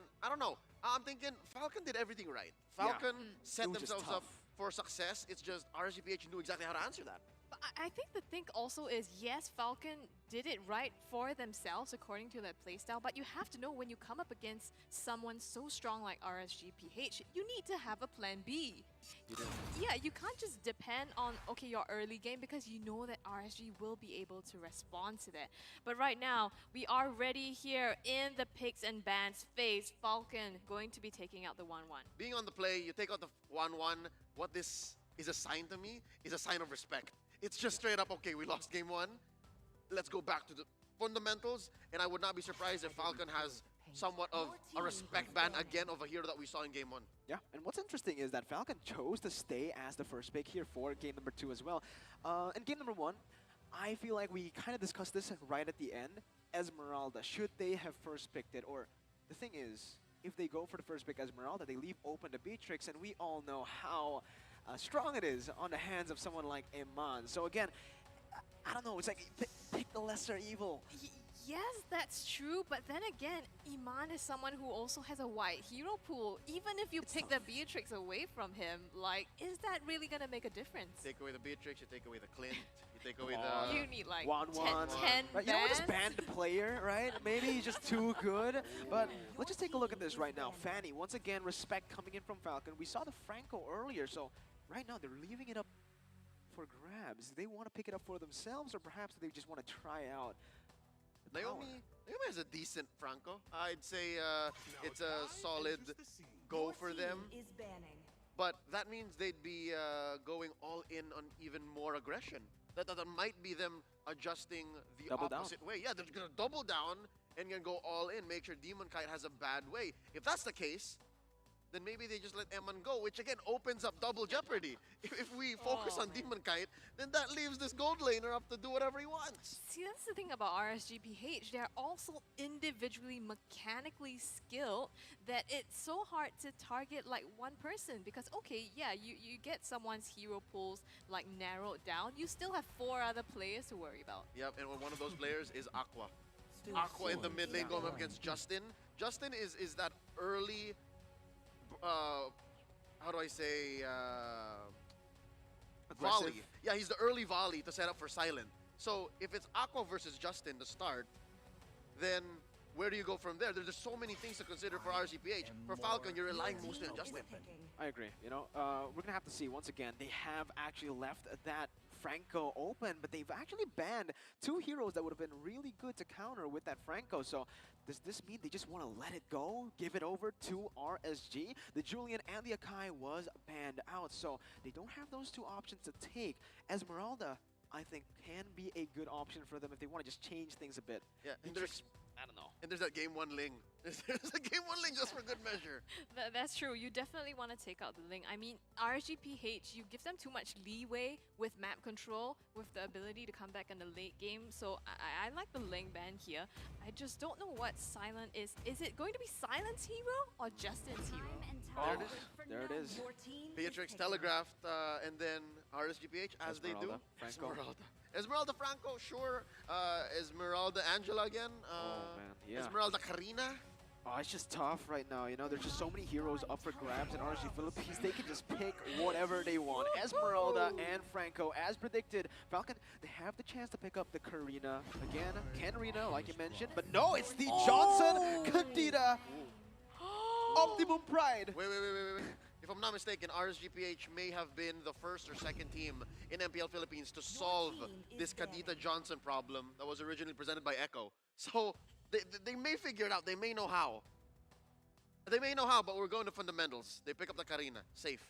And I don't know. I'm thinking Falcon did everything right. Falcon set themselves up for success. It's just RSG PH knew exactly how to answer that. But I think the thing also is, yes, Falcon did it right for themselves according to their playstyle, but you have to know when you come up against someone so strong like RSG PH, you need to have a plan B. You do. Yeah, you can't just depend on, okay, your early game because you know that RSG will be able to respond to that. But right now, we are ready here in the picks and bans phase. Falcon going to be taking out the 1-1. Being on the play, you take out the 1-1. What this is a sign to me is a sign of respect. It's just straight up, okay, we lost game 1. Let's go back to the fundamentals. And I would not be surprised if Falcon has somewhat of a respect ban again of a hero that we saw in game 1. Yeah, and what's interesting is that Falcon chose to stay as the first pick here for game number 2 as well. In game number 1, I feel like we kind of discussed this right at the end. Esmeralda, should they have first picked it? Or the thing is, if they go for the first pick Esmeralda, they leave open the Beatrix, and we all know how strong it is on the hands of someone like Iman. So again, I don't know, it's like pick the lesser evil. Yes, that's true, but then again, Iman is someone who also has a wide hero pool. Even if you pick the Beatrix away from him, like, is that really gonna make a difference? Take away the Beatrix, you take away the Clint, you take away the... You need like 1-1. 10 right, you don't just ban the player, right? Maybe he's just too good. But let's just take a look at this right now. Fanny, once again, respect coming in from Falcon. We saw the Franco earlier, so right now they're leaving it up for grabs. Do they want to pick it up for themselves, or perhaps they just want to try out Naomi has a decent Franco. I'd say it's a solid go for them. But that means they'd be going all in on even more aggression. That might be them adjusting the opposite way. Yeah, they're going to double down and going to go all in, make sure Demon Kite has a bad way. If that's the case, then maybe they just let Eman go, which again opens up double jeopardy. If we focus on Demon Kite, then that leaves this gold laner up to do whatever he wants. See, that's the thing about RSG PH. They're also individually mechanically skilled that it's so hard to target like one person because, okay, yeah, you get someone's hero pools like narrowed down. You still have 4 other players to worry about. Yep, and one of those players is Aqua. Aqua in the mid lane going up against Justin. Justin is that early... how do I say, volley. Yeah, he's the early volley to set up for Silent. So if it's Aqua versus Justin to start, then where do you go from there? There's just so many things to consider for RSGPH. For Falcon, you're relying mostly on Justin. I agree. You know, we're going to have to see once again. They have actually left that Franco open, but they've actually banned 2 heroes that would have been really good to counter with that Franco. So does this mean they just want to let it go, give it over to RSG? The Julian and the Akai was banned out, so they don't have those 2 options to take. Esmeralda, I think, can be a good option for them if they want to just change things a bit. Yeah, and I don't know. And there's that game 1 Ling. There's a game 1 Ling just for good measure. That's true. You definitely want to take out the Ling. I mean, RSGPH, you give them too much leeway with map control, with the ability to come back in the late game. So I like the Ling ban here. I just don't know what Silent is. Is it going to be Silent's hero or Justin's hero? There it is. Beatrix telegraphed, and then RSGPH, as Esmeralda, they do. Franco. Esmeralda Franco, sure. Esmeralda Angela again. Oh, man, yeah. Esmeralda Karina. Oh, it's just tough right now. You know, there's just so many heroes up for grabs in RSG Philippines. They can just pick whatever they want. Esmeralda and Franco, as predicted. Falcon, they have the chance to pick up the Karina again. Kenrina, like you mentioned. But no, it's the Johnson Candida. Optimum Pride. Wait. If I'm not mistaken, RSGPH may have been the first or second team in MPL Philippines to solve this Kadita Johnson problem that was originally presented by Echo. So they may figure it out. They may know how. They may know how, but we're going to fundamentals. They pick up the Karina. Safe.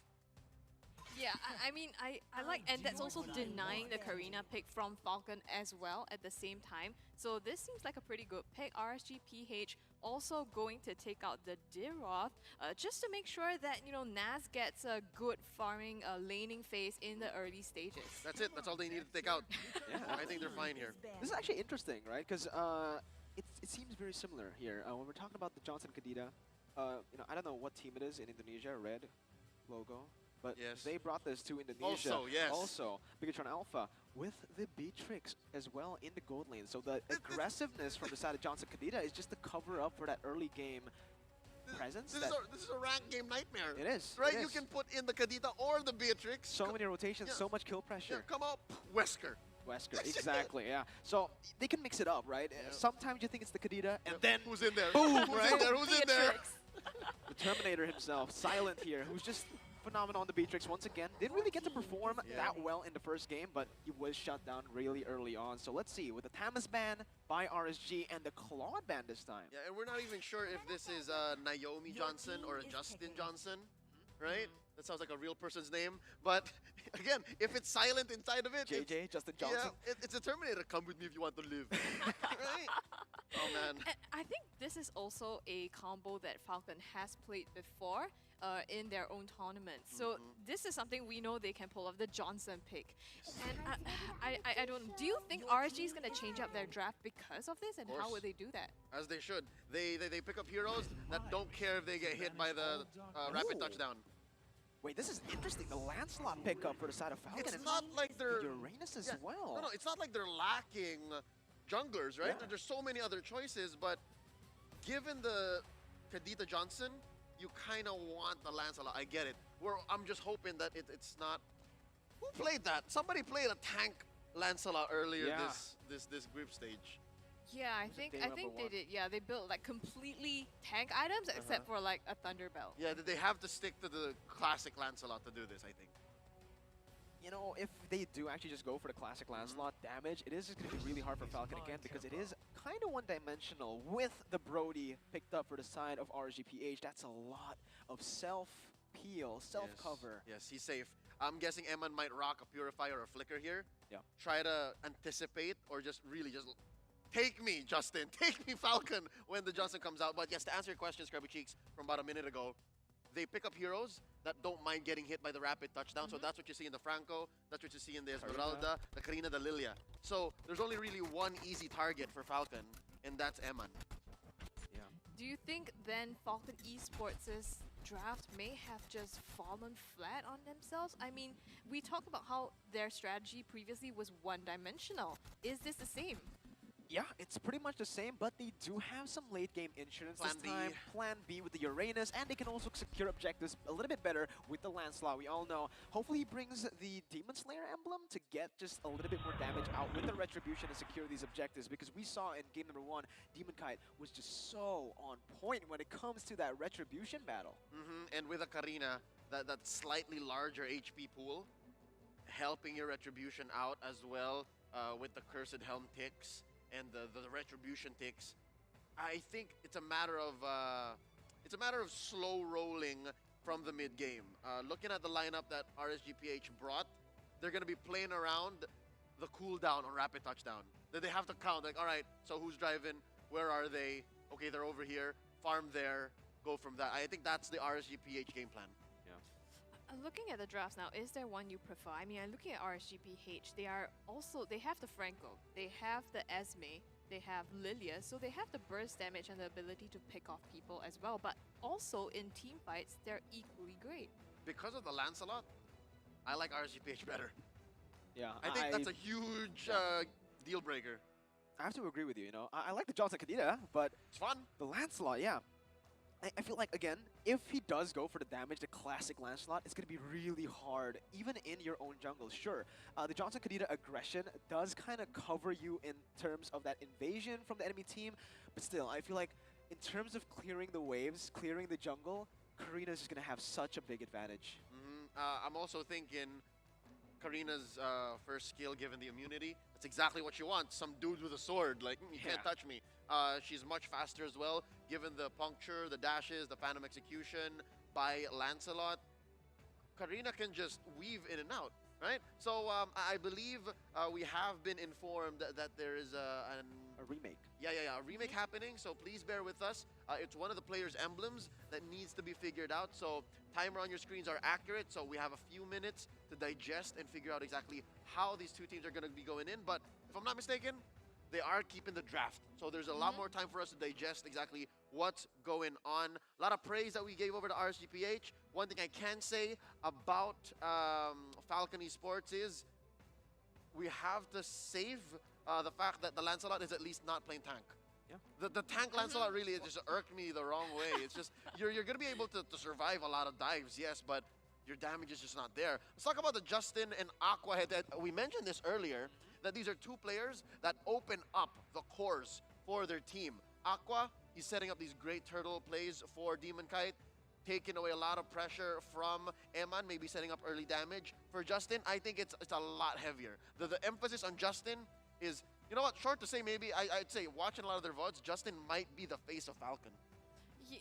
Yeah, I mean, I like, and that's also denying the Karina pick from Falcon as well at the same time. So this seems like a pretty good pick. RSG PH also going to take out the Diroth just to make sure that, you know, Naz gets a good farming laning phase in the early stages. That's it. That's all they need to take out. Yeah, I think they're fine here. This is actually interesting, right? Because it seems very similar here. When we're talking about the Johnson Candida, you know, I don't know what team it is in Indonesia, red logo. But they brought this to Indonesia. Also, Bigatron Alpha with the Beatrix as well in the gold lane. So the aggressiveness from the side of Johnson Candida is just to cover up for that early game presence. This is a rank game nightmare. It is. Right? It You is. can put in the Kadita or the Beatrix. So many rotations, Yeah. so much kill pressure. Yeah, come out, Wesker. Wesker, exactly, yeah. So they can mix it up, right? Sometimes you think it's the Kadita, and then Who's in there? boom, Who's right? in there? Who's in there? Beatrix. The Terminator himself, Silent here, who's just phenomenal on the Beatrix once again. Didn't really get to perform that well in the first game, but he was shut down really early on. So let's see, with the Tamas ban by RSG and the Claude ban this time. Yeah, and we're not even sure if this is Naomi Johnson or a Justin Johnson, right? That sounds like a real person's name. But again, if it's silent inside of it, JJ, Justin Johnson. yeah, it's a Terminator. Come with me if you want to live. Right? Oh man. And I think this is also a combo that Falcon has played before in their own tournaments. So this is something we know they can pull off, the Johnson pick. And I don't. Do you think RSG is going to change up their draft because of this? And how would they do that? As they should. They pick up heroes that don't care if they get hit by the rapid touchdown. Wait, this is interesting. The Lancelot pickup for the side of Falcon. It's and not like they're Uranus as well. No, it's not like they're lacking junglers, right? Yeah. There's so many other choices, but given the Kadita Johnson, you kind of want the Lancelot. I get it. I'm just hoping that it's not. Who played that? Somebody played a tank Lancelot earlier this group stage. Yeah, I think they did. Yeah, they built like completely tank items except for like a Thunderbelt. Yeah, they have to stick to the classic Lancelot to do this, I think. You know, if they do actually just go for the classic Lancelot damage, it is just going to be really hard for Falcon again because it is kind of one-dimensional with the Brody picked up for the side of RSG PH. That's a lot of self-peel, self-cover. Yes, he's safe. I'm guessing Eman might rock a Purify or a Flicker here. Yeah. Try to anticipate or just really just take me, Justin. Take me, Falcon, when the Johnson comes out. But yes, to answer your question, Scrubby Cheeks, from about a minute ago, they pick up heroes that don't mind getting hit by the rapid touchdown. So that's what you see in the Franco, that's what you see in the Esmeralda, the Karina, the Lilia. So there's only really one easy target for Falcon, and that's Eman. Yeah. Do you think then Falcon eSports' draft may have just fallen flat on themselves? I mean, we talked about how their strategy previously was one-dimensional. Is this the same? Yeah, it's pretty much the same, but they do have some late-game insurance Plan this time. B. Plan B with the Uranus, and they can also secure objectives a little bit better with the Lancelot. We all know. Hopefully he brings the Demon Slayer emblem to get just a little bit more damage out with the Retribution and secure these objectives, because we saw in game number 1, Demon Kite was just so on point when it comes to that Retribution battle. And with a Karina, that slightly larger HP pool, helping your Retribution out as well with the Cursed Helm ticks and the Retribution ticks. I think it's a matter of slow rolling from the mid game. Looking at the lineup that RSG PH brought, they're gonna be playing around the cooldown on rapid touchdown. That they have to count, like, all right, so who's driving? Where are they? Okay, they're over here. Farm there. Go from that. I think that's the RSG PH game plan. Looking at the drafts now, is there one you prefer? I mean, I'm looking at RSG PH. They have the Franco, they have the Esme, they have Lilia, so they have the burst damage and the ability to pick off people as well. But also in team fights, they're equally great. Because of the Lancelot, I like RSG PH better. Yeah, I think that's a huge deal breaker. I have to agree with you, you know. I like the Johnson Kadita, but It's fun. the Lancelot, yeah. I feel like, again, if he does go for the damage, the classic Lancelot, it's going to be really hard, even in your own jungle. Sure, the Johnson Kadita aggression does kind of cover you in terms of that invasion from the enemy team, but still, I feel like in terms of clearing the waves, clearing the jungle, Karina's just going to have such a big advantage. I'm also thinking Karina's first skill, given the immunity, that's exactly what you want. Some dude with a sword, like, you can't touch me. She's much faster as well, given the puncture, the dashes, the phantom execution by Lancelot. Karina can just weave in and out, right? So I believe we have been informed that there is a remake. Yeah, a remake happening, so please bear with us. It's one of the player's emblems that needs to be figured out, so timer on your screens are accurate, so we have a few minutes to digest and figure out exactly how these two teams are going to be going in, but if I'm not mistaken, they are keeping the draft, so there's a lot more time for us to digest exactly what's going on. A lot of praise that we gave over to RSG PH. One thing I can say about Falcon eSports is we have to save the fact that the Lancelot is at least not playing tank. The tank Lancelot really just irked me the wrong way. It's just, you're going to be able to survive a lot of dives, yes, but your damage is just not there. Let's talk about the Justin and Aqua head. We mentioned this earlier, that these are two players that open up the cores for their team. Aqua, he's setting up these great turtle plays for Demon Kite, taking away a lot of pressure from Eman, maybe setting up early damage. For Justin, I think it's a lot heavier. The emphasis on Justin is, you know what, short to say maybe, I'd say watching a lot of their VODs, Justin might be the face of Falcon.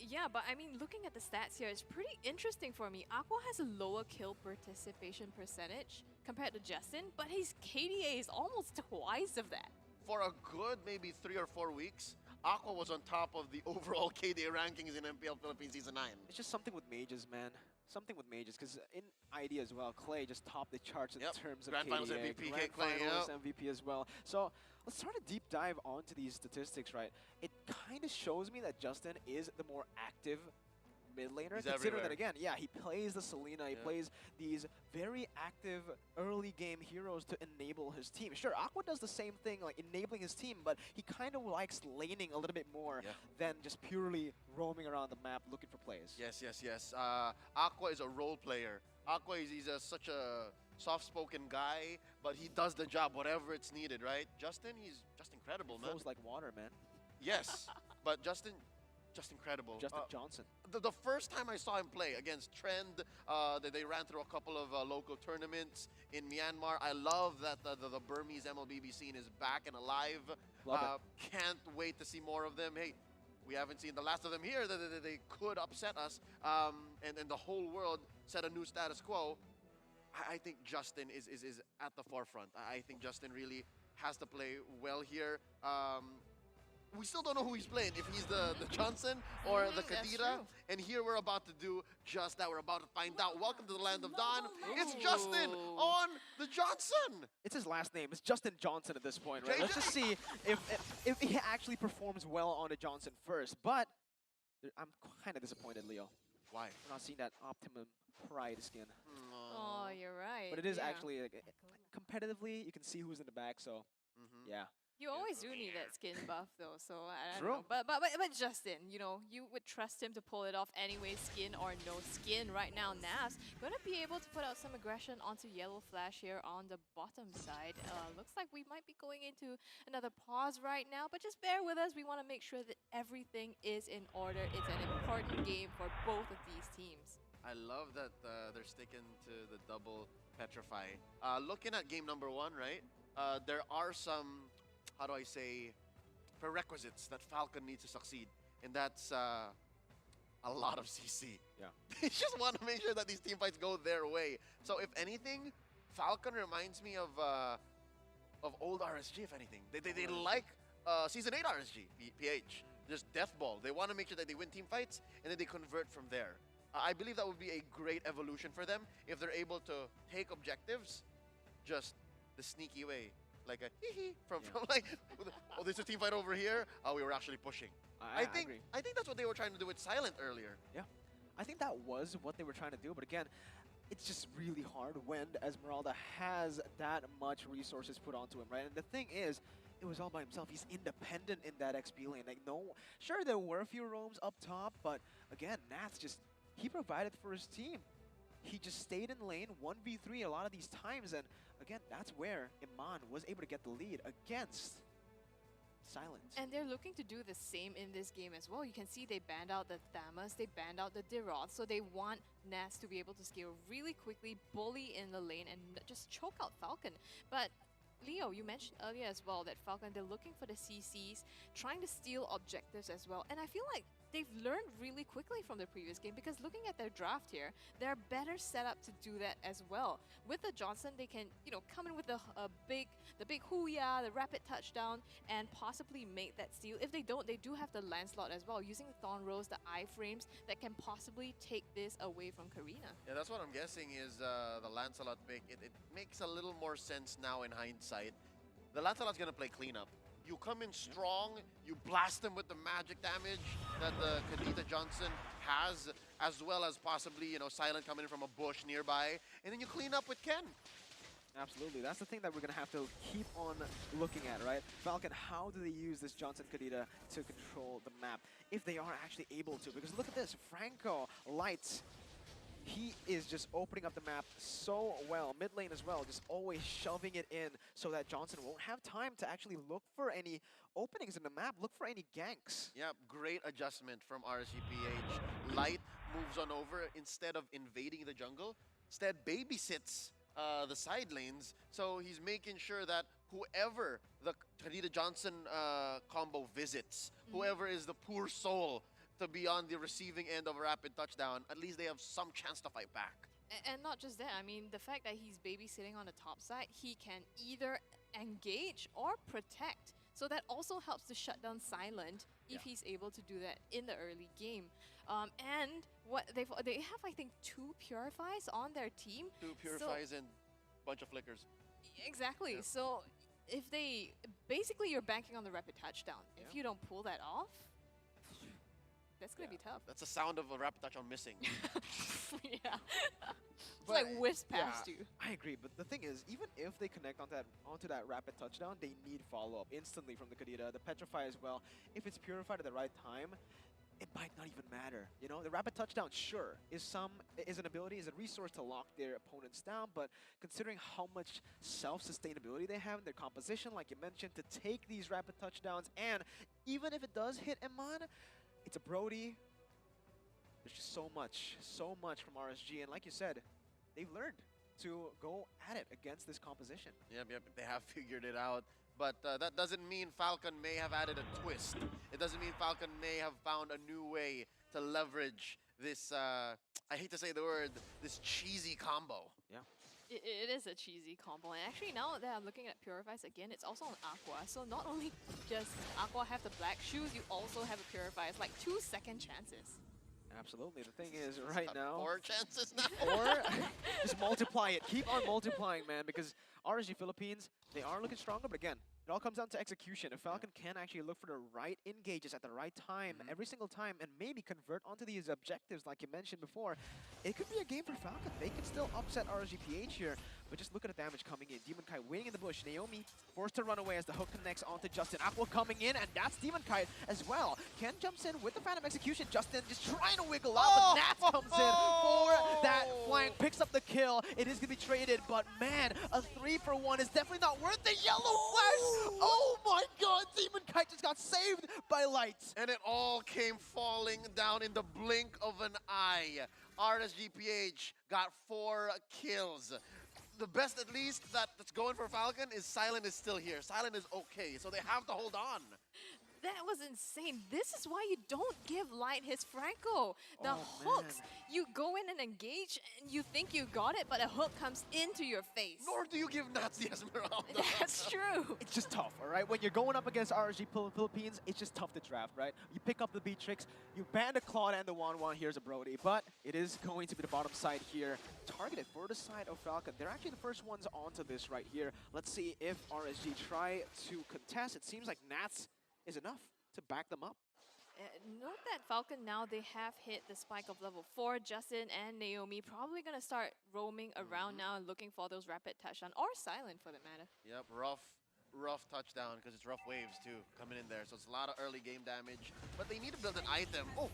Yeah, but I mean, looking at the stats here, it's pretty interesting for me. Aqua has a lower kill participation percentage compared to Justin, but his KDA is almost twice of that. For a good maybe 3 or 4 weeks, Aqua was on top of the overall KDA rankings in MPL Philippines Season 9. It's just something with mages, man. Something with mages, because in ID as well, Clay just topped the charts in terms of Grand Finals KDA. MVP, Grand Clay, Finals MVP as well. So let's start a deep dive onto these statistics, right? It kind of shows me that Justin is the more active mid laner. He's Considering everywhere. that again, yeah, he plays the Selena, he plays these very active early game heroes to enable his team. Sure, Aqua does the same thing, like enabling his team, but he kind of likes laning a little bit more than just purely roaming around the map looking for plays. Yes. Aqua is a role player. Aqua he's such a soft-spoken guy, but he does the job, whatever it's needed, right? Justin, he's just incredible, man. Flows like water, man. Yes, but Justin, just incredible. Justin Johnson. The first time I saw him play against Trend, they ran through a couple of local tournaments in Myanmar. I love that the Burmese MLBB scene is back and alive. Love can't wait to see more of them. Hey, we haven't seen the last of them here. They could upset us, and the whole world set a new status quo. I think Justin is at the forefront. I think Justin really has to play well here. We still don't know who he's playing, if he's the Johnson or the Kadira. And here we're about to do just that. We're about to find out. Welcome to the land of Dawn. It's Justin on the Johnson. It's his last name. It's Justin Johnson at this point, right? Let's just see if he actually performs well on the Johnson first. But I'm kind of disappointed, Leo. Why? We're not seeing that Optimum Pride skin. Oh, you're right. But it is actually, like, competitively, you can see who's in the back, so yeah. You always do need that skin buff though, so I don't True. know. But Justin, you know, you would trust him to pull it off anyway, skin or no skin. Right now, Nav's gonna be able to put out some aggression onto Yellow Flash here on the bottom side. Looks like we might be going into another pause right now, but just bear with us. We want to make sure that everything is in order. It's an important game for both of these teams. I love that they're sticking to the double petrify. Looking at game number 1, right? There are some, how do I say, prerequisites that Falcon needs to succeed, and that's a lot of CC. Yeah. They just want to make sure that these team fights go their way. So if anything, Falcon reminds me of old RSG. If anything, they like Season 8 RSG PH. Just death ball. They want to make sure that they win team fights and then they convert from there. I believe that would be a great evolution for them if they're able to take objectives just the sneaky way. Like a hee-hee from like, oh, there's a team fight over here. Oh, we were actually pushing. I think that's what they were trying to do with Silent earlier. Yeah, I think that was what they were trying to do. But again, it's just really hard when Esmeralda has that much resources put onto him, right? And the thing is, it was all by himself. He's independent in that XP lane. Like, no, sure, there were a few roams up top, but again, Nats just, he provided for his team. He just stayed in lane 1v3 a lot of these times, and again, that's where Iman was able to get the lead against Silence. And they're looking to do the same in this game as well. You can see they banned out the Thamas, they banned out the Dirot, so they want Ness to be able to scale really quickly, bully in the lane, and just choke out Falcon. But Leo, you mentioned earlier as well that Falcon, they're looking for the CCs, trying to steal objectives as well. And I feel like they've learned really quickly from the previous game, because looking at their draft here, they're better set up to do that as well. With the Johnson, they can, you know, come in with the big hoo-ya, the rapid touchdown, and possibly make that steal. If they don't, they do have the Lancelot as well, using the Thorn Rose, the iframes, that can possibly take this away from Karina. Yeah, that's what I'm guessing is the Lancelot pick. It makes a little more sense now in hindsight. The Lancelot's gonna play cleanup. You come in strong, you blast them with the magic damage that the Kadita Johnson has, as well as possibly, you know, Silent coming in from a bush nearby, and then you clean up with Ken. Absolutely. That's the thing that we're going to have to keep on looking at, right? Falcon, how do they use this Johnson Kadita to control the map? If they are actually able to. Because look at this. Franco, Light, he is just opening up the map so well. Mid lane as well, just always shoving it in so that Johnson won't have time to actually look for any openings in the map, look for any ganks. Yeah, great adjustment from RSG PH. Light moves on over instead of invading the jungle. Instead, babysits the side lanes. So he's making sure that whoever the Kadita Johnson combo visits, whoever is the poor soul to be on the receiving end of a rapid touchdown, at least they have some chance to fight back. And not just that, I mean, the fact that he's babysitting on the top side, he can either engage or protect. So that also helps to shut down Silent if he's able to do that in the early game. And what they have, I think, 2 Purifies on their team. 2 Purifies and bunch of flickers. Exactly. Yeah. So if they basically you're banking on the rapid touchdown. Yeah. If you don't pull that off, that's gonna be tough. That's the sound of a rapid touchdown missing. Yeah. It's But, like whisk past you. I agree, but the thing is, even if they connect onto that rapid touchdown, they need follow-up instantly from the Kadita. The Petrify as well. If it's purified at the right time, it might not even matter. You know, the rapid touchdown, sure, is an ability, is a resource to lock their opponents down, but considering how much self-sustainability they have in their composition, like you mentioned, to take these rapid touchdowns, and even if it does hit Eman, it's a Brody. There's just so much from RSG, and like you said, they've learned to go at it against this composition. Yep, they have figured it out. But that doesn't mean Falcon may have added a twist. It doesn't mean Falcon may have found a new way to leverage this, I hate to say the word, this cheesy combo. Yeah. It is a cheesy combo. And actually, now that I'm looking at Purifies again, it's also on Aqua. So not only does Aqua have the black shoes, you also have a Purify. It's like 2 second chances. Absolutely. The thing is, right now, 4 chances now. or just multiply it. Keep on multiplying, man, because RSG Philippines, they are looking stronger, but again, it all comes down to execution. If Falcon can actually look for the right engages at the right time, every single time, and maybe convert onto these objectives like you mentioned before, it could be a game for Falcon. They could still upset RSG PH here, but just look at the damage coming in. Demon Kite waiting in the bush. Naomi forced to run away as the hook connects onto Justin. Aqua coming in, and that's Demon Kite as well. Ken jumps in with the Phantom Execution. Justin just trying to wiggle out, but Nats comes in for that flank, picks up the kill. It is going to be traded, but man, a 3-for-1 is definitely not worth the yellow flash. Oh my god, Demon Kite just got saved by Lights. And it all came falling down in the blink of an eye. RSG PH got 4 kills. The best, at least, that's going for Falcon is Silent is still here. Silent is okay, so they have to hold on. That was insane. This is why you don't give Light his Franco. The hooks, you go in and engage, and you think you got it, but a hook comes into your face. Nor do you give Nats the Esmeralda. That's true. It's just tough, all right? When you're going up against RSG Philippines, it's just tough to draft, right? You pick up the Beatrix, you ban the Claude and the Wan. Here's a Brody, but it is going to be the bottom side here. Targeted for the side of Falcon. They're actually the first ones onto this right here. Let's see if RSG try to contest. It seems like Nats is enough to back them up. Note that Falcon now, they have hit the spike of level 4. Justin and Naomi probably going to start roaming around now and looking for those rapid touchdown, or Silent for that matter. Yep, rough touchdown, because it's rough waves too coming in there. So it's a lot of early game damage. But they need to build an item. Oh,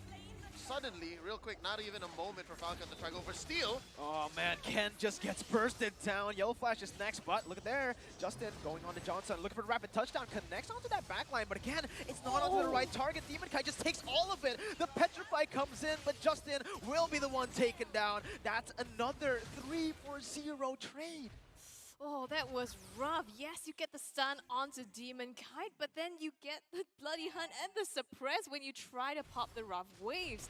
suddenly, real quick, not even a moment for Falcon to try go for steal. Oh man, Ken just gets bursted down. Yellow Flash is next, but look at there. Justin going on to Johnson, looking for the rapid touchdown, connects onto that backline, but again, it's not onto the right target. Demon Kite just takes all of it. The Petrify comes in, but Justin will be the one taken down. That's another 3-for-0 trade. Oh, that was rough. Yes, you get the stun onto Demon Kite, but then you get the Bloody Hunt and the Suppress when you try to pop the rough waves.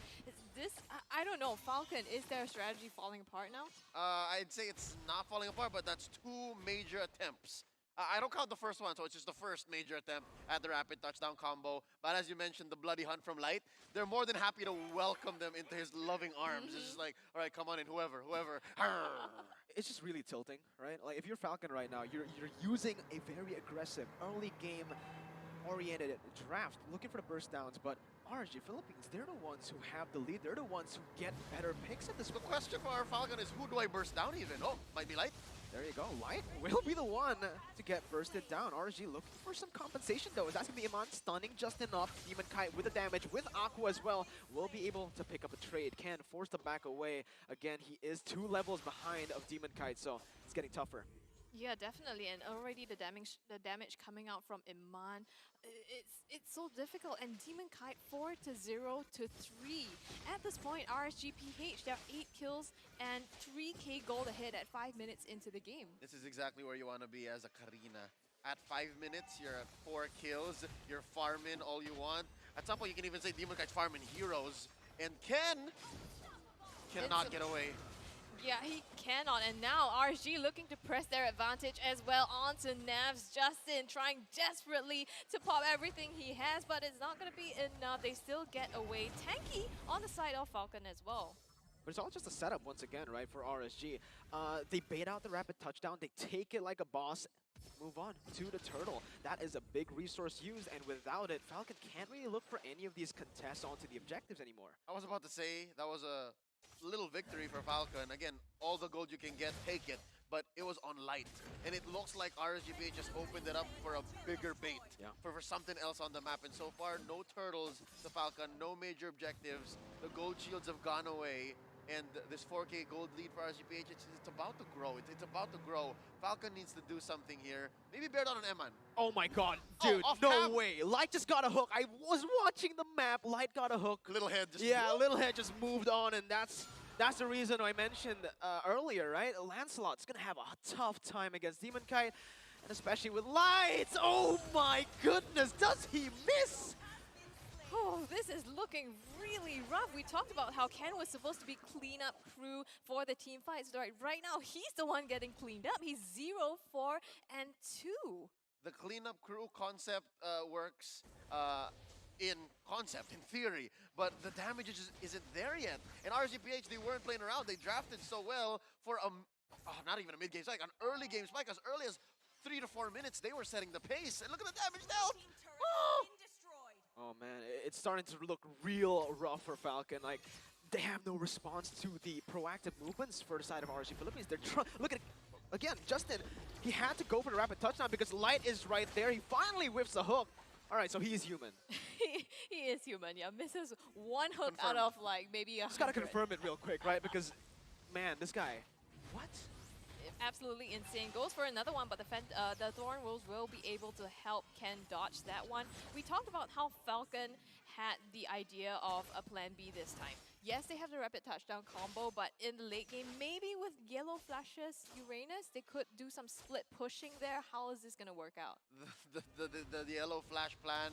This, I don't know, Falcon, is their strategy falling apart now? I'd say it's not falling apart, but that's 2 major attempts. I don't count the first one, so it's just the first major attempt at the rapid touchdown combo. But as you mentioned, the Bloody Hunt from Light, they're more than happy to welcome them into his loving arms. It's just like, all right, come on in, whoever. It's just really tilting, right? Like if you're Falcon right now, you're using a very aggressive early game oriented draft, looking for the burst downs, but RSG Philippines, they're the ones who have the lead. They're the ones who get better picks at this The point. question for our Falcon is, who do I burst down even? Oh, might be Light. There you go. Light will be the one to get bursted down. RSG looking for some compensation though. That's going to be Iman stunning just enough. Demon Kite with the damage, with Aqua as well, will be able to pick up a trade. Can force them back away. Again, he is 2 levels behind of Demon Kite, so it's getting tougher. Yeah, definitely, and already the damage coming out from Iman, it's so difficult. And Demon Kite 4-0 to 3. At this point, RSG PH, they have 8 kills and 3k gold ahead at 5 minutes into the game. This is exactly where you want to be as a Karina. At 5 minutes, you're at 4 kills. You're farming all you want. At some point, you can even say Demon Kite's farming heroes, and cannot get away. Yeah, he cannot, and now RSG looking to press their advantage as well onto Navs. Justin trying desperately to pop everything he has, but it's not going to be enough. They still get away. Tanky on the side of Falcon as well. But it's all just a setup once again, right, for RSG. They bait out the rapid touchdown, they take it like a boss, move on to the turtle. That is a big resource used, and without it, Falcon can't really look for any of these contests onto the objectives anymore. I was about to say, that was a little victory for Falcon. Again, all the gold you can get, take it. But it was on light. And it looks like RSG PH just opened it up for a bigger bait. Yeah. For something else on the map. And so far, no turtles to Falcon, no major objectives. The gold shields have gone away. And this 4k gold lead for RSG PH, it's about to grow. It's about to grow. Falcon needs to do something here. Maybe bear down on Eman. Oh my god, dude, no cam. way. Light just got a hook. I was watching the map. Light got a hook. Little head just... Yeah, Little Head just moved on, and that's the reason I mentioned earlier, right? Lancelot's going to have a tough time against Demon Kite, and especially with Lights. Oh my goodness, does he miss? Oh, this is looking really rough. We talked about how Ken was supposed to be cleanup crew for the team fights. Right now, he's the one getting cleaned up. He's 0, 4, and 2. The cleanup crew concept works in concept, in theory, but the damage isn't there yet. And RSG PH, they weren't playing around. They drafted so well for not even a mid-game spike, an early game spike. As early as 3 to 4 minutes, they were setting the pace. And look at the damage now. Oh! Oh man, it's starting to look real rough for Falcon. Like, they have no response to the proactive movements for the side of RSG Philippines. They're look at it again, Justin. He had to go for the rapid touchdown because Light is right there. He finally whiffs a hook. All right, so he is human. he is human. Yeah, misses one hook out of like maybe 100. Just gotta confirm it real quick, right? Because, man, this guy, what? Absolutely insane. Goes for another one, but the Thorn Wolves will be able to help Ken dodge that one. We talked about how Falcon had the idea of a plan B this time. Yes, they have the rapid touchdown combo, but in the late game, maybe with Yellow Flashes Uranus, they could do some split pushing there. How is this going to work out? The Yellow Flash plan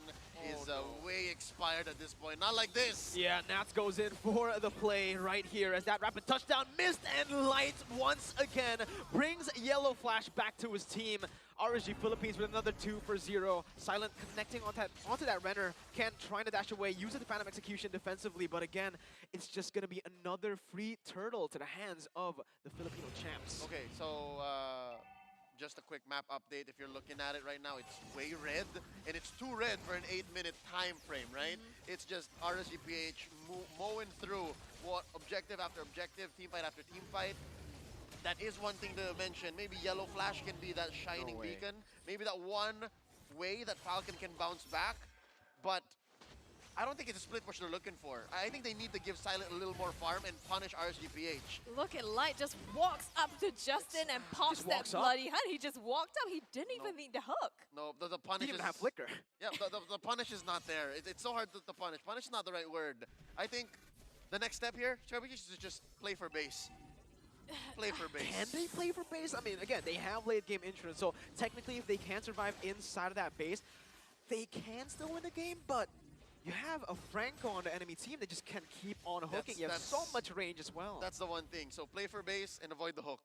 is way expired at this point. Not like this. Yeah, Nats goes in for the play right here as that rapid touchdown missed, and Light once again brings Yellow Flash back to his team. RSG Philippines with another 2 for 0. Silent connecting onto that Renner. Ken trying to dash away, using the Phantom Execution defensively, but again, it's just going to be another free turtle to the hands of the Filipino champs. Okay, so just a quick map update. If you're looking at it right now, it's way red, and it's too red for an 8-minute time frame, right? It's just RSG PH mowing through what objective after objective, team fight after team fight. That is one thing to mention. Maybe Yellow Flash can be that shining beacon. Maybe that one way that Falcon can bounce back. But I don't think it's a split push they're looking for. I think they need to give Silent a little more farm and punish RSG PH. Look at Light just walks up to Justin and pops that bloody hand. He just walked up. He didn't even need the hook. No, the punish Didn't even have flicker. Yeah, the punish is not there. It's so hard to punish. Punish is not the right word. I think the next step here, Chubby, is to just play for base. Play for base. Can they play for base? I mean, again, they have late game insurance, so technically if they can survive inside of that base, they can still win the game, but you have a Franco on the enemy team that just can keep on hooking. You have so much range as well. That's the one thing. So play for base and avoid the hook.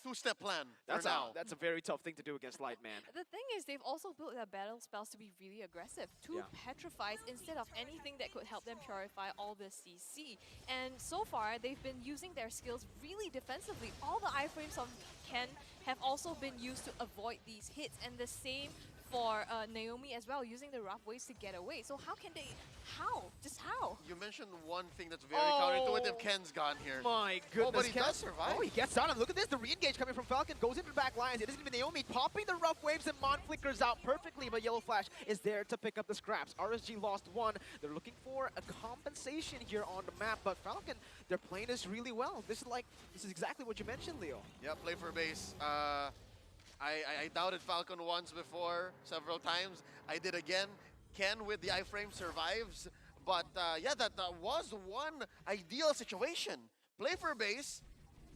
Two-step plan that's for now. That's a very tough thing to do against Light, man. The thing is, they've also built their battle spells to be really aggressive. Two petrifies instead of anything that could help them purify all the CC. And so far, they've been using their skills really defensively. All the iframes of Ken have also been used to avoid these hits. And the same for Naomi as well, using the rough ways to get away. So how can they How? Just how? You mentioned one thing that's very counterintuitive. Ken's gone here. My goodness. Oh, but he Ken. does survive. Oh, he gets out. And look at this. The re-engage coming from Falcon goes into the back lines. It isn't even Naomi popping the rough waves, and Mon flickers out perfectly, but Yellow Flash is there to pick up the scraps. RSG lost one. They're looking for a compensation here on the map, but Falcon, they're playing this really well. This is exactly what you mentioned, Leo. Yeah, play for base. I doubted Falcon once before, several times. I did again. Ken with the iframe survives. But yeah, that was one ideal situation. Play for base,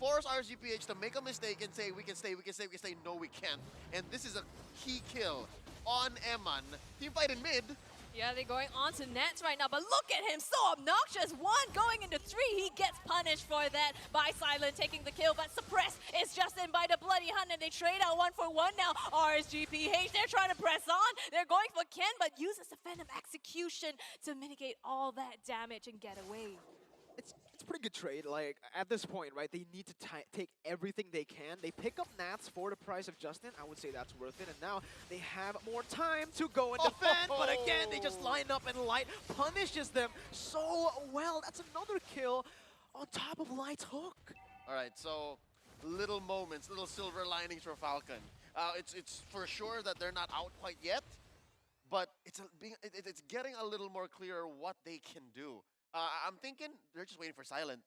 force RSG PH to make a mistake and say, we can stay, we can stay, we can stay. No, we can't. And this is a key kill on Eman. Team fight in mid. Yeah, they're going on to Nats right now, but look at him, so obnoxious. One going into three, he gets punished for that by Silent taking the kill, but suppressed is Justin by the Bloody Hunt, and they trade out 1-for-1 now. RSG PH, they're trying to press on. They're going for Ken, but uses the Phantom Execution to mitigate all that damage and get away. It's a pretty good trade. Like, at this point, right, they need to take everything they can. They pick up Nats for the price of Justin. I would say that's worth it. And now they have more time to go and defend. But again, they just line up, and Light punishes them so well. That's another kill on top of Light's hook. All right, so little moments, little silver linings for Falcon. It's for sure that they're not out quite yet, but it's getting a little more clear what they can do. I'm thinking they're just waiting for Silent.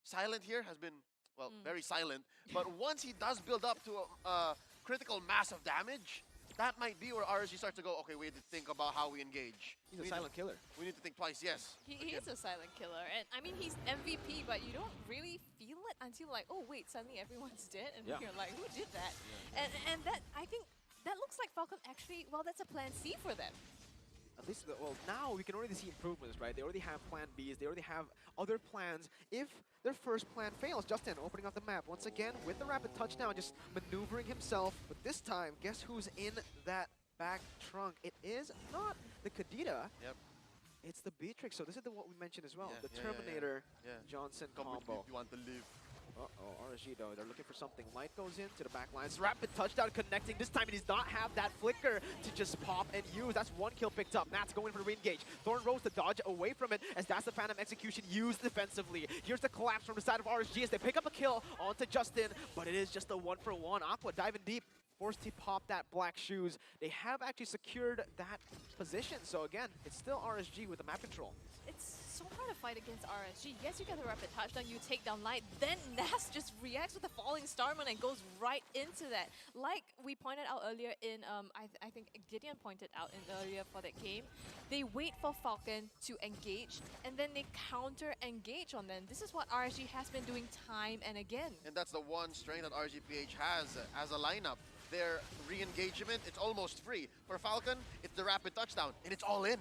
Silent here has been, well, very silent. But once he does build up to a critical mass of damage, that might be where RSG starts to go, okay, we need to think about how we engage. He's a silent killer. We need to think twice, yes. He is a silent killer. And I mean, he's MVP, but you don't really feel it until like, oh, wait, suddenly everyone's dead. And you're like, who did that? And that, I think, that looks like Falcon actually, well, that's a plan C for them. At least, well, now we can already see improvements, right? They already have plan Bs. They already have other plans if their first plan fails. Justin opening up the map once again with the rapid touchdown, just maneuvering himself. But this time, guess who's in that back trunk? It is not the Kadita. Yep. It's the Beatrix. So this is what we mentioned as well. The Terminator Johnson combo. You want to live. Uh-oh, RSG though, they're looking for something. Light goes into the back lines. Rapid touchdown connecting. This time he does not have that flicker to just pop and use. That's one kill picked up. Nats going for the re-engage. Thorn Rose to dodge away from it as that's the Phantom Execution used defensively. Here's the collapse from the side of RSG as they pick up a kill onto Justin, but it is just a 1-for-1. Aqua diving deep, forced to pop that black shoes. They have actually secured that position. So again, it's still RSG with the map control. It's so hard to fight against RSG. Yes, you get the rapid touchdown, you take down Light, then Nas just reacts with the falling Starman and goes right into that. Like we pointed out earlier in, I think Gideon pointed out in earlier for that game, they wait for Falcon to engage, and then they counter-engage on them. This is what RSG has been doing time and again. And that's the one strength that RGPH has as a lineup. Their re-engagement, it's almost free. For Falcon, it's the rapid touchdown, and it's all in.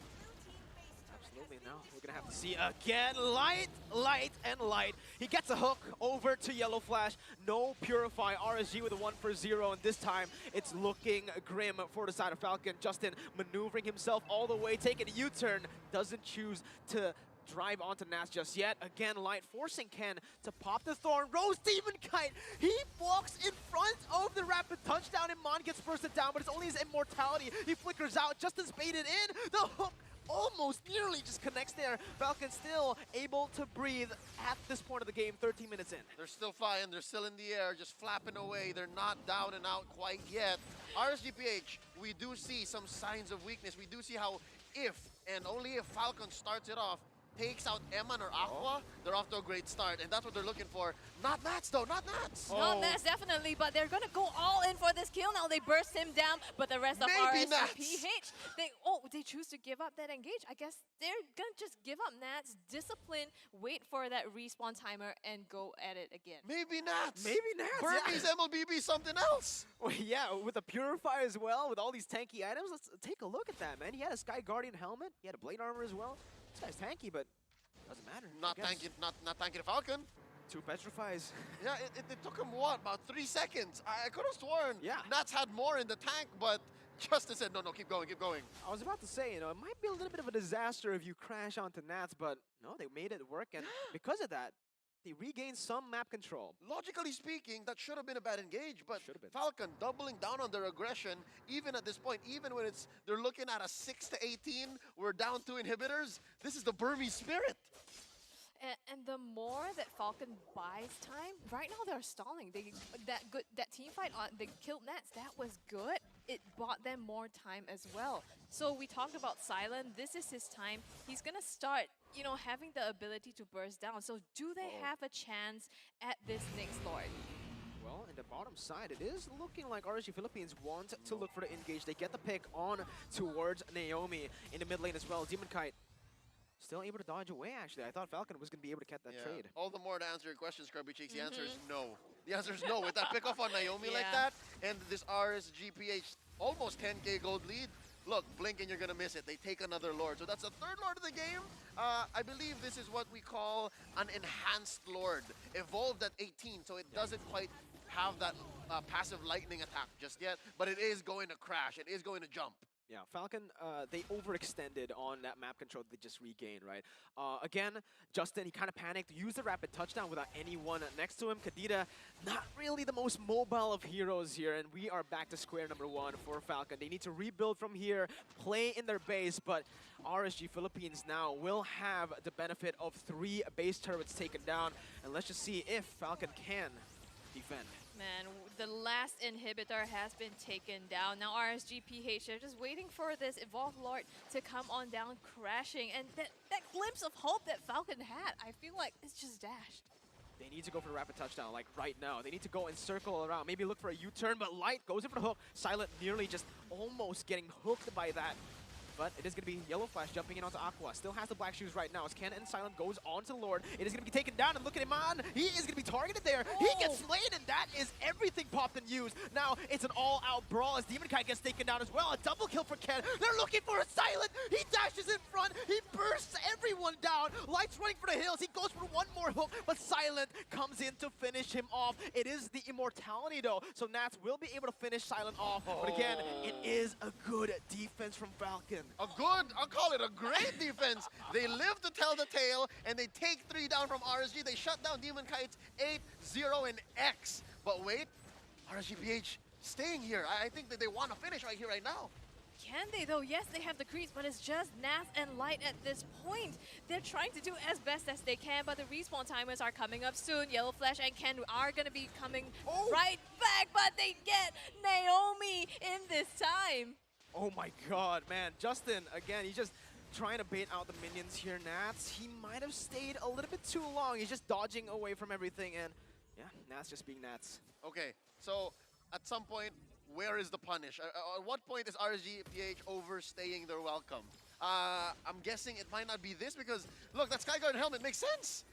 Absolutely. Now we're going to have to see again. Light, and Light. He gets a hook over to Yellow Flash. No Purify. RSG with a 1-for-0, and this time it's looking grim for the side of Falcon. Justin maneuvering himself all the way, taking a U-turn. Doesn't choose to drive onto Nas just yet. Again, Light forcing Ken to pop the Thorn. Rose Demon Kite. He walks in front of the rapid touchdown, and Mon gets bursted down, but it's only his immortality. He flickers out. Justin's baited in. The hook almost nearly just connects there. Falcon still able to breathe at this point of the game, 13 minutes in. They're still flying. They're still in the air, just flapping away. They're not down and out quite yet. RSGPH, we do see some signs of weakness. We do see how if and only if Falcon starts it off, takes out Eman or Aqua, they're off to a great start, and that's what they're looking for. Not Nats though, not Nats! Not Nats, definitely, but they're gonna go all in for this kill now. They burst him down, but the rest of RSG PH, they choose to give up that engage. I guess they're gonna just give up Nats, discipline, wait for that respawn timer, and go at it again. Maybe Nats! Maybe Nats! Burmese MLBB something else! Well, yeah, with a Purify as well, with all these tanky items, let's take a look at that, man. He had a Sky Guardian helmet, he had a Blade Armor as well. This guy's tanky, but doesn't matter. Not tanky the Falcon. 2 Petrifies. Yeah, it took him, what, about 3 seconds? I could have sworn Nats had more in the tank, but Justin said, no, keep going, keep going. I was about to say, you know, it might be a little bit of a disaster if you crash onto Nats, but no, they made it work, and because of that, They regain some map control. Logically speaking, that should have been a bad engage, but Should have been. Falcon doubling down on their aggression, even at this point, even when they're looking at a 6-18, we're down 2 inhibitors. This is the Burmese spirit. And the more that Falcon buys time, right now they're stalling. That team fight on they killed Nats. That was good. It bought them more time as well. So we talked about Silent. This is his time. He's gonna start, you know, having the ability to burst down. So do they have a chance at this next Lord? Well, in the bottom side, it is looking like RSG Philippines want to look for the engage. They get the pick on towards Naomi in the mid lane as well. Demon Kite still able to dodge away, actually. I thought Falcon was going to be able to catch that trade. All the more to answer your question, Scrubby Cheeks. The answer is no. The answer is no. With that pick off on Naomi like that, and this RSG PH almost 10k gold lead, look, blink and you're going to miss it. They take another Lord. So that's the 3rd Lord of the game. I believe this is what we call an enhanced Lord. Evolved at 18, so it doesn't quite have that passive lightning attack just yet, but it is going to crash. It is going to jump. Yeah, Falcon, they overextended on that map control they just regained, right? Again, Justin, he kind of panicked, used the rapid touchdown without anyone next to him. Kadita, not really the most mobile of heroes here, and we are back to square number 1 for Falcon. They need to rebuild from here, play in their base, but RSG Philippines now will have the benefit of 3 base turrets taken down, and let's just see if Falcon can defend. Man, the last inhibitor has been taken down. Now RSG PH, they're just waiting for this Evolved Lord to come on down crashing. And that glimpse of hope that Falcon had, I feel like it's just dashed. They need to go for the rapid touchdown, like right now. They need to go and circle around, maybe look for a U-turn, but Light goes in for the hook. Silent nearly just almost getting hooked by that. But it is going to be Yellow Flash jumping in onto Aqua. Still has the black shoes right now as Ken and Silent goes on to the Lord. It is going to be taken down, and look at him on. He is going to be targeted there. He gets slain, and that is everything popped and used. Now it's an all-out brawl as Demon Kite gets taken down as well. A double kill for Ken. They're looking for a Silent. He dashes in front. He bursts everyone down. Light's running for the hills. He goes for one more hook, but Silent comes in to finish him off. It is the immortality, though, so Nats will be able to finish Silent off. But again, it is a good defense from Falcon. I'll call it a great defense. They live to tell the tale, and they take 3 down from RSG. They shut down Demon Kites 8-0 and X. But wait, RSG PH staying here. I think that they want to finish right here, right now. Can they though? Yes, they have the creeps, but it's just Nats and Light at this point. They're trying to do as best as they can, but the respawn timers are coming up soon. Yellow Flash and Ken are going to be coming right back, but they get Naomi in this time. Oh my god, man. Justin, again, he's just trying to bait out the minions here. Nats, he might have stayed a little bit too long. He's just dodging away from everything, and yeah, Nats just being Nats. Okay, so at some point, where is the punish? At what point is RSG PH overstaying their welcome? I'm guessing it might not be this because, look, that Skyguard helmet makes sense.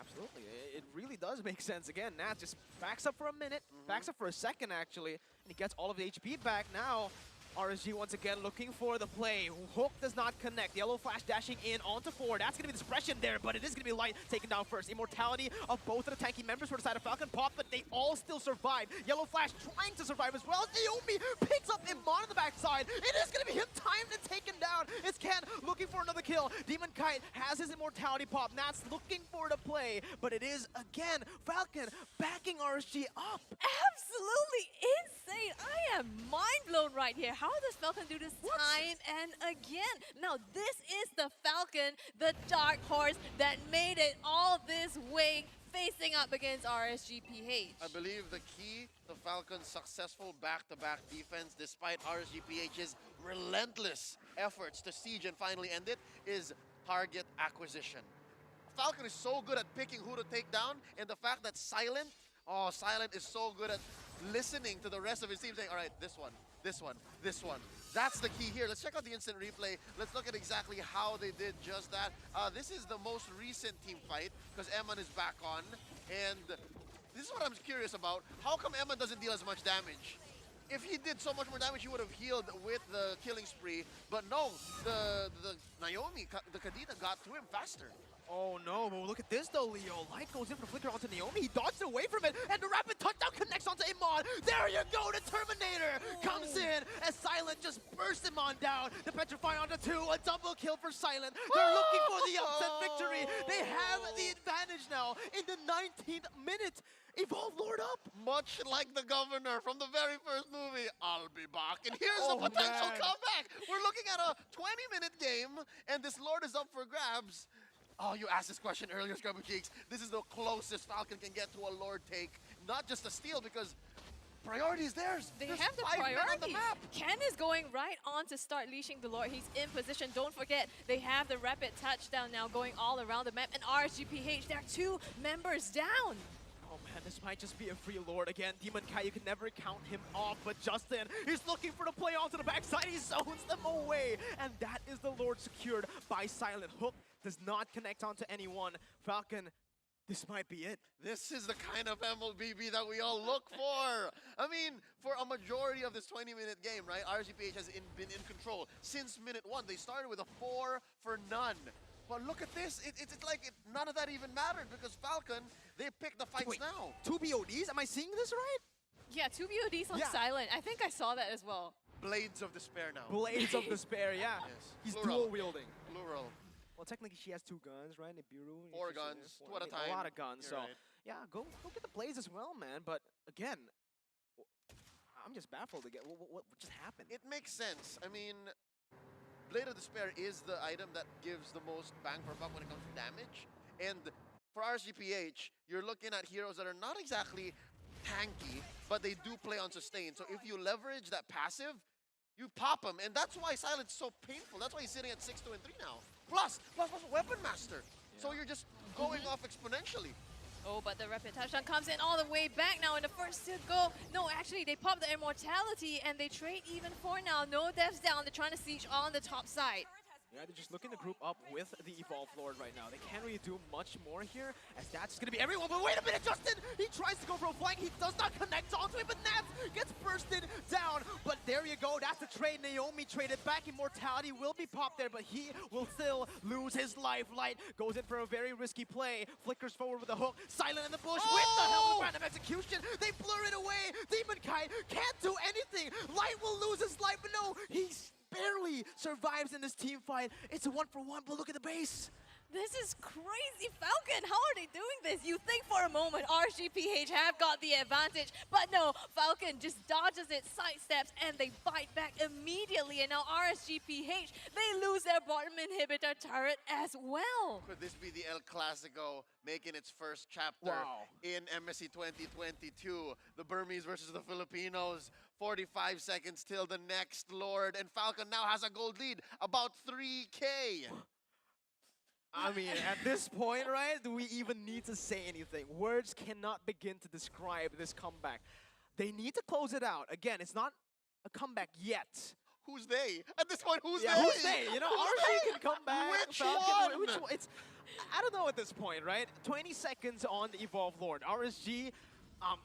Absolutely, it really does make sense. Again, Nats just backs up for a minute, backs up for a second actually, and he gets all of the HP back now. RSG once again looking for the play. Hook does not connect. Yellow Flash dashing in onto 4. That's going to be the suppression there, but it is going to be Light taken down first. Immortality of both of the tanky members for the side of Falcon pop, but they all still survive. Yellow Flash trying to survive as well. Naomi picks up Iman on the backside. It is going to be him timed and taken down. It's Ken looking for another kill. Demon Kite has his immortality pop. Nats looking for the play, but it is again Falcon backing RSG up. Absolutely insane. I am mind blown right here. How does Falcon do this time and again? Now, this is the Falcon, the dark horse that made it all this way facing up against RSG PH. I believe the key to Falcon's successful back-to-back defense, despite RSG PH's relentless efforts to siege and finally end it, is target acquisition. Falcon is so good at picking who to take down, and the fact that Silent is so good at listening to the rest of his team saying, all right, this one, this one, this one. That's the key here. Let's check out the instant replay. Let's look at exactly how they did just that. This is the most recent team fight because Eman is back on. And this is what I'm curious about. How come Eman doesn't deal as much damage? If he did so much more damage, he would have healed with the killing spree. But no, the Naomi, the Kadita got to him faster. Oh no, but look at at this though, Leo. Light goes in for Flicker onto Naomi. He dodged away from it, and the rapid touchdown connects onto Iman. There you go, the Terminator comes in as Silent just bursts Iman down. The Petrify onto 2, a double kill for Silent. They're looking for the upset victory. They have the advantage now in the 19th minute. Evolve Lord up. Much like the governor from the very first movie, I'll be back. And here's the potential comeback. We're looking at a 20-minute game, and this Lord is up for grabs. Oh, you asked this question earlier, Scrubby Cheeks. This is the closest Falcon can get to a Lord take. Not just a steal, because priority is theirs. They There's have the 5 men on the priority. map. Ken is going right on to start leashing the Lord. He's in position. Don't forget, they have the rapid touchdown now going all around the map. And RSG PH, they're 2 members down. Oh man, this might just be a free Lord again. Demon Kai, you can never count him off, but Justin is looking for the play onto the backside. He zones them away, and that is the Lord secured by Silent. Hook does not connect onto anyone. Falcon, this might be it. This is the kind of MLBB that we all look for. I mean, for a majority of this 20-minute game, right, RSGPH has been in control since minute 1. They started with a 4 for none. But look at this. It's like none of that even mattered because Falcon, they picked the fights now. 2 BODs? Am I seeing this right? Yeah, 2 BODs on Silent. I think I saw that as well. Blades of Despair now. Blades of Despair, yeah. Yes. He's Plural. dual wielding. Plural. Well, technically she has 2 guns, right? Nibiru. 4 guns, 2 at a time. A lot of guns, You're so right. yeah, go get the Blades as well, man. But again, I'm just baffled again. What just happened? It makes sense. I mean, Blade of Despair is the item that gives the most bang for buck when it comes to damage. And for RSGPH, you're looking at heroes that are not exactly tanky, but they do play on sustain. So if you leverage that passive, you pop him. And that's why Silent's so painful. That's why he's sitting at 6-2 and 3 now. Plus Weapon Master. So you're just going off exponentially. Oh, but the rapid touchdown comes in all the way back now in the first to go. No, actually, they pop the immortality and they trade even for now. No deaths down. They're trying to siege on the top side. Yeah, they're just looking to group up with the Evolve Lord right now. They can't really do much more here, as that's going to be everyone. But wait a minute, Justin! He tries to go for a flank. He does not connect onto it, but Nats gets bursted down. But there you go. That's the trade. Naomi traded back. Immortality will be popped there, but he will still lose his life. Light goes in for a very risky play. Flickers forward with a hook. Silent in the bush with the helmet of random execution. They blur it away. Demon Kai can't do anything. Light will lose his life, but no, he's barely survives in this team fight. It's a 1-for-1, but look at the base. This is crazy, Falcon. How are they doing this? You think for a moment RSGPH have got the advantage, but no, Falcon just dodges it, sidesteps, and they fight back immediately. And now RSGPH, they lose their bottom inhibitor turret as well. Could this be the El Clasico making its first chapter in MSC 2022? The Burmese versus the Filipinos. 45 seconds till the next Lord, and Falcon now has a gold lead, about 3K. I mean, at this point, right, do we even need to say anything? Words cannot begin to describe this comeback. They need to close it out. Again, it's not a comeback yet. Who's they? At this point, who's they? Who's they? You know, RSG can come back. Which one? Which one? It's, I don't know at this point, right? 20 seconds on the Evolve Lord. RSG,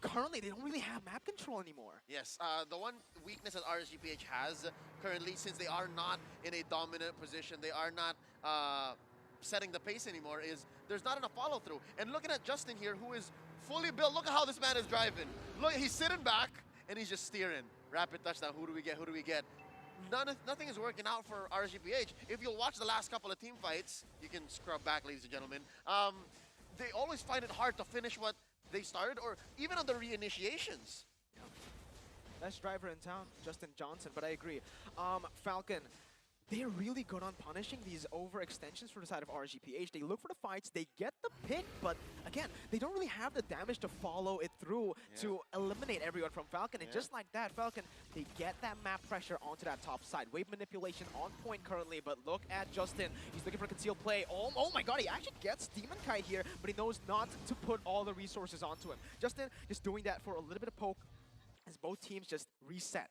currently, they don't really have map control anymore. Yes, the one weakness that RSGPH has currently, since they are not in a dominant position, they are not setting the pace anymore, is there's not enough follow-through. And looking at Justin here, who is fully built, look at how this man is driving. Look, he's sitting back, and he's just steering. Rapid touchdown, who do we get, who do we get? Nothing is working out for RSGPH. If you'll watch the last couple of team fights, you can scrub back, ladies and gentlemen, they always find it hard to finish what they started, or even on the reinitiations. Best driver in town, Justin Johnson, but I agree. Falcon, they're really good on punishing these overextensions for the side of RSGPH. They look for the fights, they get the pick, but again, they don't really have the damage to follow it through to eliminate everyone from Falcon. And just like that, Falcon, they get that map pressure onto that top side. Wave manipulation on point currently, but look at Justin. He's looking for concealed play. Oh my god, he actually gets Demon Kai here, but he knows not to put all the resources onto him. Justin just doing that for a little bit of poke as both teams just reset.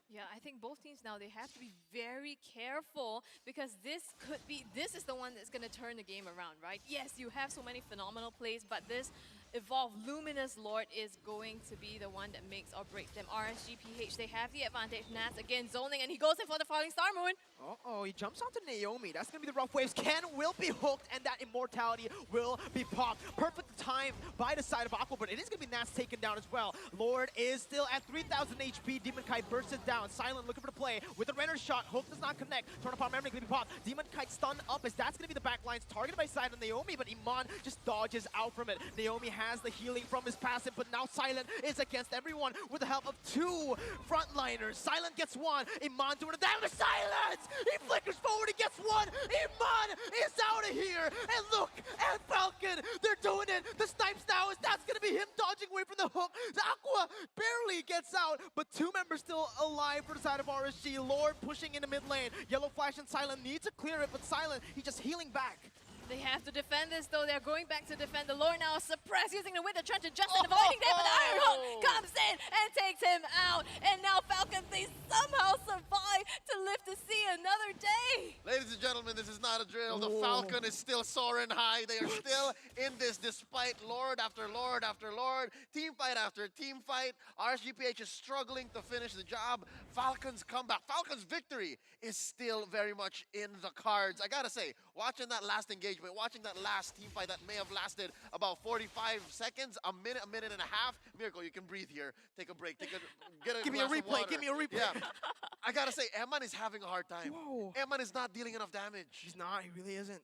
Yeah, I think both teams now, they have to be very careful because this is the one that's going to turn the game around, right? Yes, you have so many phenomenal plays, but this evolve Luminous Lord is going to be the one that makes or breaks them. RSG PH, they have the advantage. Nats again zoning, and he goes in for the Falling Star Moon. Uh-oh, he jumps onto Naomi. That's going to be the rough waves. Ken will be hooked, and that immortality will be popped. Perfect time by the side of Aqua, but it is going to be Nats taken down as well. Lord is still at 3,000 HP. Demon Kite bursts it down. Silent looking for the play with the Renner shot. Hook does not connect. Turn upon memory going to be popped. Demon Kite stunned up as that's going to be the backlines targeted by side of Naomi, but Iman just dodges out from it. Naomi has the healing from his passive, but now Silent is against everyone with the help of 2 frontliners. Silent gets 1. Iman doing the damage. Silent! He flickers forward, he gets 1. Iman is out of here. And look at Falcon. They're doing it. The snipes now is that's going to be him dodging away from the hook. The Aqua barely gets out, but 2 members still alive for the side of RSG. Lord pushing into mid lane. Yellow Flash and Silent need to clear it, but Silent, he's just healing back. They have to defend this, though. They're going back to defend. The Lord now suppressed using the Wither Trench, and Justin avoiding that, but the Iron Hook comes in and takes him out. And now Falcon, they somehow survive to live to see another day. Ladies and gentlemen, this is not a drill. The Falcon is still soaring high. They are still in this despite Lord after Lord after Lord. Team fight after team fight. RSGPH is struggling to finish the job. Falcon's comeback, Falcon's victory is still very much in the cards. I gotta say, watching that last engagement, watching that last team fight that may have lasted about 45 seconds, a minute and a half. Miracle, you can breathe here. Take a break. Get a Give me a glass of replay. water. Give me a replay. Yeah. I gotta say, Eman is having a hard time. Whoa. Eman is not dealing enough damage. He's not. He really isn't.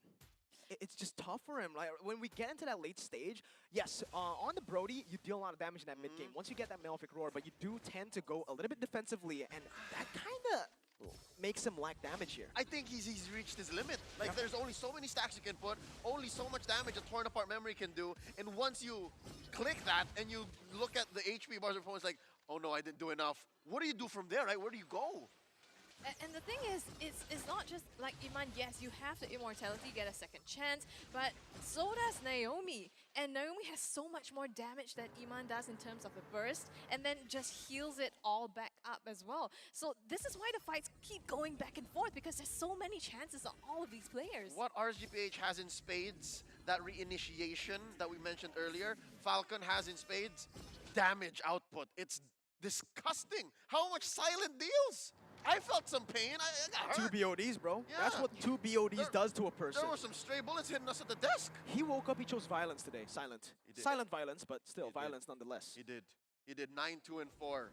It's just tough for him. Like when we get into that late stage, yes, on the Brody, you deal a lot of damage in that mid game. Once you get that Malefic Roar, but you do tend to go a little bit defensively, and that kind of makes him lack damage here. I think he's reached his limit. Like, there's only so many stacks you can put, only so much damage a torn apart memory can do, and once you click that and you look at the HP bars of opponents like, oh no, I didn't do enough. What do you do from there, right? Where do you go? And the thing is, it's not just like Iman. Yes, you have the immortality, get a second chance, but so does Naomi. And Naomi has so much more damage than Iman does in terms of the burst, and then just heals it all back up as well. So this is why the fights keep going back and forth, because there's so many chances on all of these players. What RSGPH has in spades, that reinitiation that we mentioned earlier, Falcon has in spades, damage output. It's disgusting how much Silent deals. I felt some pain. I got hurt. 2 BODs, bro. Yeah. That's what 2 BODs does to a person. There were some stray bullets hitting us at the desk. He woke up, he chose violence today. Silent. He did. Silent violence, but still He did. violence nonetheless. He did. He did 9-2-4.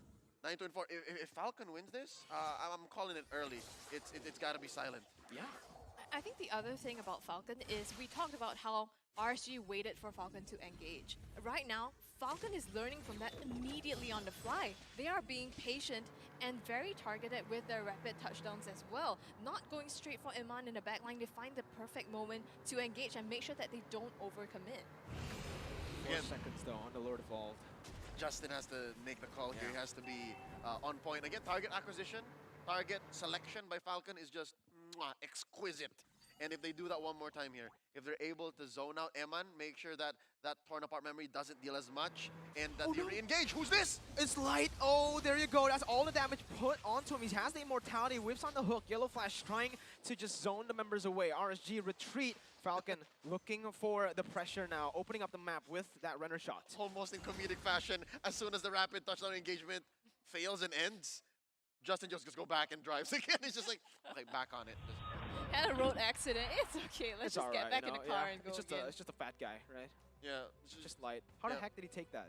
9-2-4. If Falcon wins this, I'm calling it early. It's got to be Silent. Yeah. I think the other thing about Falcon is we talked about how RSG waited for Falcon to engage. Right now, Falcon is learning from that immediately on the fly. They are being patient and very targeted with their rapid touchdowns as well. Not going straight for Iman in the backline. They find the perfect moment to engage and make sure that they don't overcommit. 4 seconds though on the Lord Evolved. Justin has to make the call here. He has to be on point. Again, target acquisition, target selection by Falcon is just exquisite. And if they do that one more time here, if they're able to zone out Eman, make sure that that torn apart memory doesn't deal as much, and that they re-engage. Who's this? It's Light. Oh, there you go. That's all the damage put onto him. He has the immortality, whips on the hook. Yellow Flash trying to just zone the members away. RSG retreat. Falcon looking for the pressure now, opening up the map with that Renner shot. Almost in comedic fashion, as soon as the rapid touchdown engagement fails and ends, Justin just go back and drives again. He's just like, okay, back on it. Had a road accident. It's okay. Let's just get back in the car and go it's again. it's just a fat guy, right? Yeah. It's just Light. How the heck did he take that?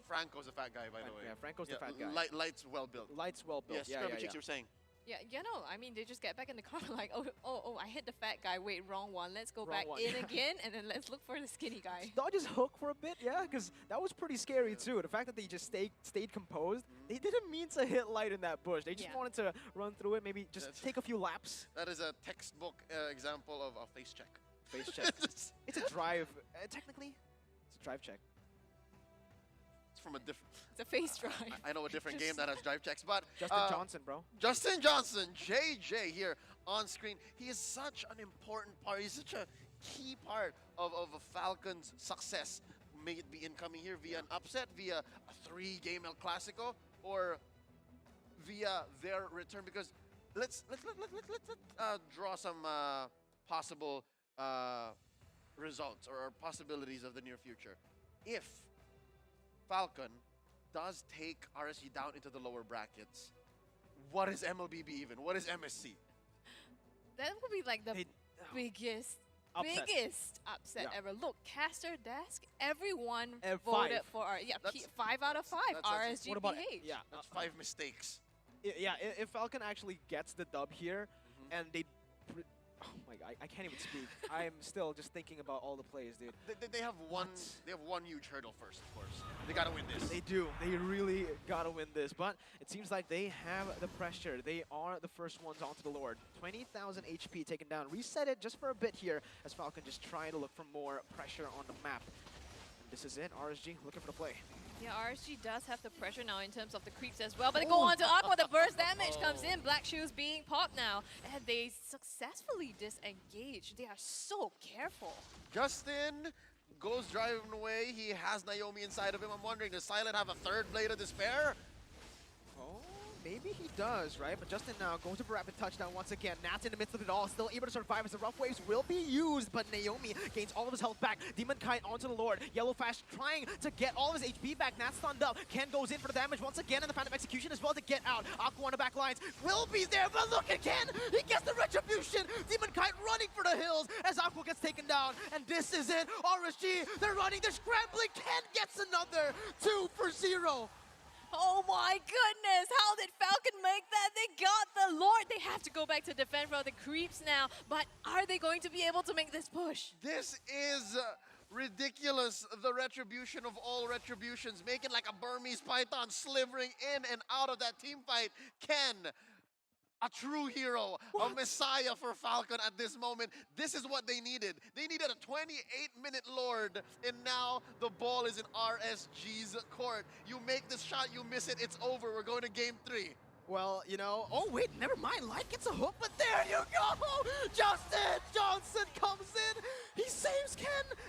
Franco's a fat guy, by the way. Yeah, Franco's the fat guy. Light's well built. Light's well built. Yes, Scrubby Chicks, you were saying. Yeah, you know, I mean, they just get back in the car like, oh, I hit the fat guy. Wait, wrong one. Let's go back in again, and then let's look for the skinny guy. Dodge his hook for a bit, yeah, because that was pretty scary too. The fact that they just stayed composed. They didn't mean to hit Light in that bush. They just wanted to run through it, maybe just take a few laps. That is a textbook example of a face check. Face check. It's a drive. Technically, it's a drive check. It's from a different... It's a face drive. I know a different game that has drive checks, but... Justin Johnson, bro. Justin Johnson, JJ here on screen. He is such an important part. He's such a key part of a Falcon's success. May it be incoming here via an upset, via a 3-game El Clasico, or via their return. Because let's draw some possible results or possibilities of the near future. if Falcon does take RSG down into the lower brackets, what is MLBB even? What is MSC? That would be like the They- biggest Upset. upset Yeah. ever. Look, caster desk, everyone And voted 5. for our 5 out of 5 that's- RSG What about PH. yeah? That's 5 mistakes. If Falcon actually gets the dub here, Mhm. and oh my god, I can't even speak. I'm still just thinking about all the plays, dude. They have one. They have one huge hurdle first, of course. They gotta win this. They do. They really gotta win this. But it seems like they have the pressure. They are the first ones onto the Lord. 20,000 HP taken down. Reset it just for a bit here as Falcon just trying to look for more pressure on the map. And this is it. RSG looking for the play. Yeah, RSG does have the pressure now in terms of the creeps as well, but they go on to Aqua, the burst damage comes in, Black Shoes being popped now, and they successfully disengage. They are so careful. Justin goes driving away. He has Naomi inside of him. I'm wondering, does Silent have a third Blade of Despair? Oh, maybe he does, right? But Justin now goes for a rapid touchdown once again. Nats in the midst of it all, still able to survive as the rough waves will be used, but Naomi gains all of his health back. Demon Kite onto the Lord. Yellow Flash trying to get all of his HP back. Nats stunned up. Ken goes in for the damage once again, and the Phantom Execution as well to get out. Aqua on the back lines will be there, but look at Ken! He gets the retribution! Demon Kite running for the hills as Aqua gets taken down, and this is it. RSG, they're running, they're scrambling. Ken gets another 2-0. Oh my goodness, how did Falcon make that? They got the Lord. They have to go back to defend from the creeps now, but are they going to be able to make this push? This is ridiculous. The retribution of all retributions, making like a Burmese python, slivering in and out of that team fight. Ken, a true hero, a messiah for Falcon at this moment. This is what they needed. They needed a 28-minute Lord, and now the ball is in RSG's court. You make this shot, you miss it, it's over. We're going to game 3. Well, you know, oh wait, never mind. Light gets a hook, but there you go! Justin Johnson comes in, he saves Ken,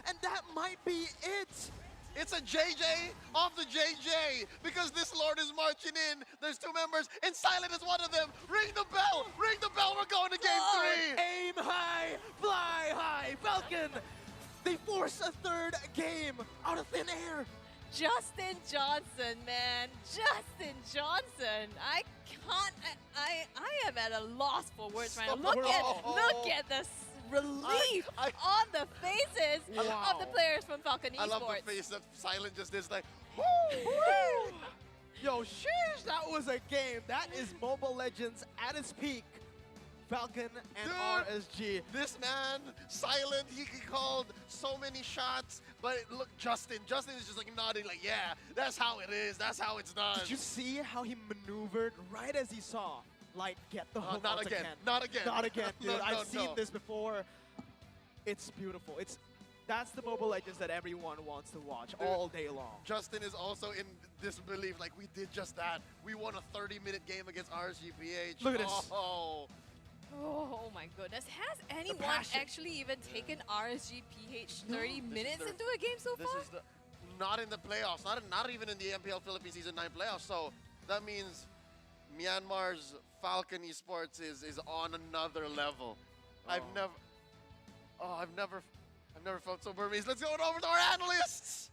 and that might be it. It's a JJ off the JJ because this Lord is marching in. There's 2 members, and Silent is one of them. Ring the bell! Ring the bell! We're going to game 3! Aim high, fly high, Falcon! They force a third game out of thin air. Justin Johnson, man. Justin Johnson. I can't, I am at a loss for words right now. Look at the relief I- on the faces Wow. of the players from Falcon eSports. I love the face that Silent just did. It's like, woo! Yo, sheesh, that was a game. That is Mobile Legends at its peak. Falcon and RSG. This man, Silent, he called so many shots, but look, Justin is just like nodding like, yeah, that's how it is, that's how it's done. Did you see how he maneuvered right as he saw Light get the hook Not onto again, Ken? not again. Not again, dude. No, I've seen no. this before. It's beautiful. That's the Mobile Legends that everyone wants to watch all day long. Justin is also in disbelief, like, we did just that. We won a 30-minute game against RSG PH. Look at this. Oh my goodness. Has anyone passion. actually even taken RSG PH 30 minutes their- into a game so This far? is not in the playoffs, not even in the MPL Philippines Season 9 playoffs. So that means Myanmar's Falcon eSports is on another level. I've never felt so Burmese. Let's go over to our analysts.